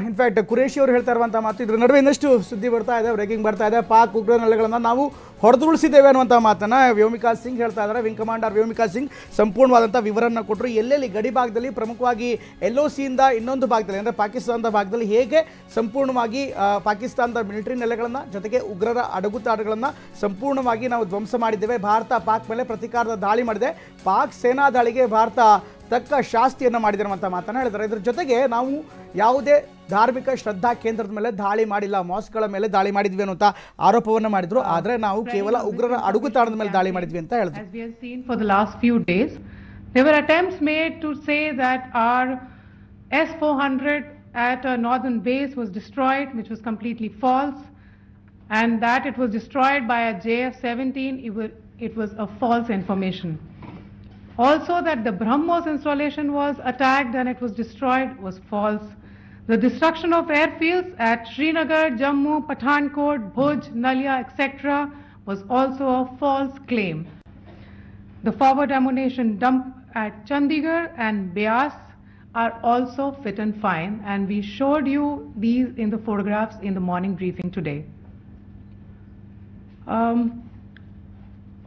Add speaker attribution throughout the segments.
Speaker 1: In fact Qureshi ಅವರು ಹೇಳ್ತಾ ಇರುವಂಥ ಮಾತು ಇದರ ನಡುವೆ ಇನ್ನಷ್ಟು ಸುದ್ದಿ ಬರ್ತಾ ಇದೆ, ಬ್ರೇಕಿಂಗ್ ಬರ್ತಾ ಇದೆ. ಪಾಕ್ ಉಗ್ರ ನೆಲೆಗಳನ್ನು ನಾವು ಹೊಡೆದುಳಿಸಿದ್ದೇವೆ ಅನ್ನುವಂಥ ಮಾತನ್ನು ವ್ಯೋಮಿಕಾ ಸಿಂಗ್ ಹೇಳ್ತಾ ಇದ್ದಾರೆ. ವಿಂಗ್ ಕಮಾಂಡರ್ ವ್ಯೋಮಿಕಾ ಸಿಂಗ್ ಸಂಪೂರ್ಣವಾದಂಥ ವಿವರವನ್ನು ಕೊಟ್ಟರು. ಎಲ್ಲೆಲ್ಲಿ ಗಡಿ ಭಾಗದಲ್ಲಿ ಪ್ರಮುಖವಾಗಿ LOCಯಿಂದ ಇನ್ನೊಂದು ಭಾಗದಲ್ಲಿ ಅಂದರೆ ಪಾಕಿಸ್ತಾನದ ಭಾಗದಲ್ಲಿ ಹೇಗೆ ಸಂಪೂರ್ಣವಾಗಿ ಪಾಕಿಸ್ತಾನದ ಮಿಲಿಟರಿ ನೆಲೆಗಳನ್ನು ಜೊತೆಗೆ ಉಗ್ರರ ಅಡಗುತಾಣಗಳನ್ನು ಸಂಪೂರ್ಣವಾಗಿ ನಾವು ಧ್ವಂಸ ಮಾಡಿದ್ದೇವೆ. ಭಾರತ ಪಾಕ್ ಮೇಲೆ ಪ್ರತೀಕಾರದ ದಾಳಿ ಮಾಡಿದೆ. ಪಾಕ್ ಸೇನಾ ದಾಳಿಗೆ ಭಾರತ ತಕ್ಕ ಶಾಸ್ತಿಯನ್ನು ಮಾಡಿದಿರುವಂಥ ಮಾತನ್ನು ಹೇಳಿದ್ದಾರೆ. ಇದರ ಜೊತೆಗೆ ನಾವು ಯಾವುದೇ ಧಾರ್ಮಿಕ ಶ್ರದ್ಧಾ ಕೇಂದ್ರದ ಮೇಲೆ ದಾಳಿ ಮಾಡಿಲ್ಲ, ಮಾಸ್ಕ್ಗಳ ಮೇಲೆ ದಾಳಿ ಮಾಡಿದ್ವಿ ಅನ್ನುವಂಥ ಆರೋಪವನ್ನು ಮಾಡಿದ್ರು. ಆದರೆ ನಾವು ಕೇವಲ ಉಗ್ರರ ಅಡಗುತಾಣದ ಮೇಲೆ ದಾಳಿ ಮಾಡಿದ್ವಿ ಅಂತ ಹೇಳಿದ್ರು.
Speaker 2: As we have seen for the last few days, there were attempts made to say that our S-400 at a northern base was destroyed, which was completely false, and that it was destroyed by a JF-17, it was a false information. Also that the BrahMos installation was attacked and it was destroyed was false. The destruction of airfields at Srinagar, Jammu, Pathankot, Bhuj, Nalia, etc. was also a false claim. The forward ammunition dump at Chandigarh and Beas are also fit and fine, and we showed you these in the photographs in the morning briefing today.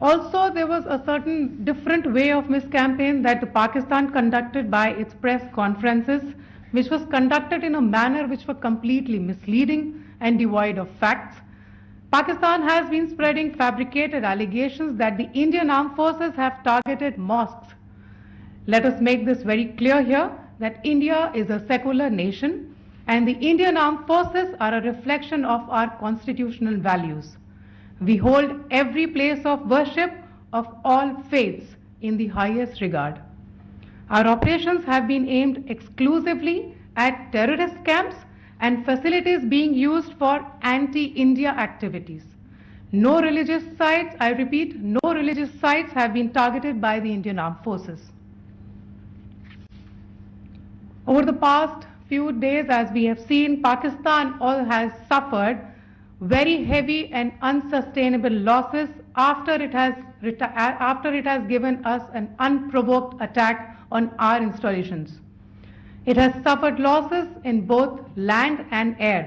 Speaker 2: Also, there was a certain different way of miscampaign that the Pakistan conducted by its press conferences, which was conducted in a manner which were completely misleading and devoid of facts. Pakistan has been spreading fabricated allegations that the Indian armed forces have targeted mosques. Let us make this very clear here that India is a secular nation and the Indian armed forces are a reflection of our constitutional values. We hold every place of worship of all faiths in the highest regard. Our operations have been aimed exclusively at terrorist camps and facilities being used for anti-India activities. No religious sites, I repeat, no religious sites have been targeted by the Indian Armed Forces. Over the past few days, as we have seen, Pakistan has suffered very heavy and unsustainable losses after it has given us an unprovoked attack on our installations. It has suffered losses in both land and air.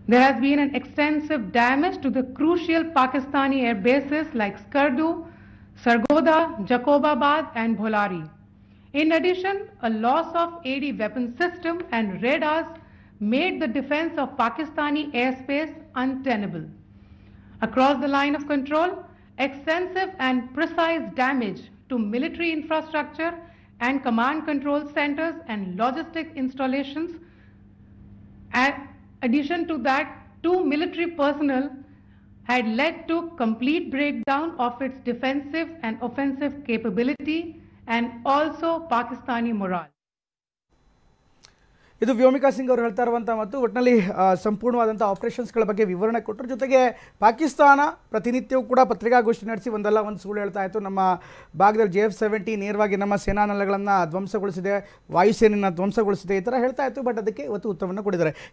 Speaker 2: There has been an extensive damage to the crucial Pakistani air bases like Skardu, Sargodha, Jacobabad and Bholari. In addition, a loss of AD weapon system and radars made the defense of Pakistani airspace untenable. Across the line of control, extensive and precise damage to military infrastructure and command control centers and logistic installations. In addition to that, 2 military personnel had led to complete breakdown of its defensive and offensive capability and also Pakistani morale.
Speaker 1: ಇದು ವ್ಯೋಮಿಕಾ ಸಿಂಗ್ ಅವರು ಹೇಳ್ತಾ ಇರುವಂಥ ಮತ್ತು ಒಟ್ಟಿನಲ್ಲಿ ಸಂಪೂರ್ಣವಾದಂಥ ಆಪರೇಷನ್ಸ್ಗಳ ಬಗ್ಗೆ ವಿವರಣೆ ಕೊಟ್ಟರು. ಜೊತೆಗೆ ಪಾಕಿಸ್ತಾನ ಪ್ರತಿನಿತ್ಯವೂ ಕೂಡ ಪತ್ರಿಕಾಗೋಷ್ಠಿ ನಡೆಸಿ ಒಂದಲ್ಲ ಒಂದು ಸುಳ್ಳು ಹೇಳ್ತಾ ಇತ್ತು. ನಮ್ಮ ಭಾಗದಲ್ಲಿ JF-17 ನೇರವಾಗಿ ನಮ್ಮ ಸೇನಾ ನೆಲೆಗಳನ್ನು ಧ್ವಂಸಗೊಳಿಸಿದೆ, ವಾಯುಸೇನೆಯನ್ನು ಧ್ವಂಸಗೊಳಿಸಿದೆ, ಈ ಥರ ಹೇಳ್ತಾ ಇತ್ತು. ಬಟ್ ಅದಕ್ಕೆ ಇವತ್ತು ಉತ್ತರವನ್ನು ಕೊಟ್ಟಿದ್ದಾರೆ.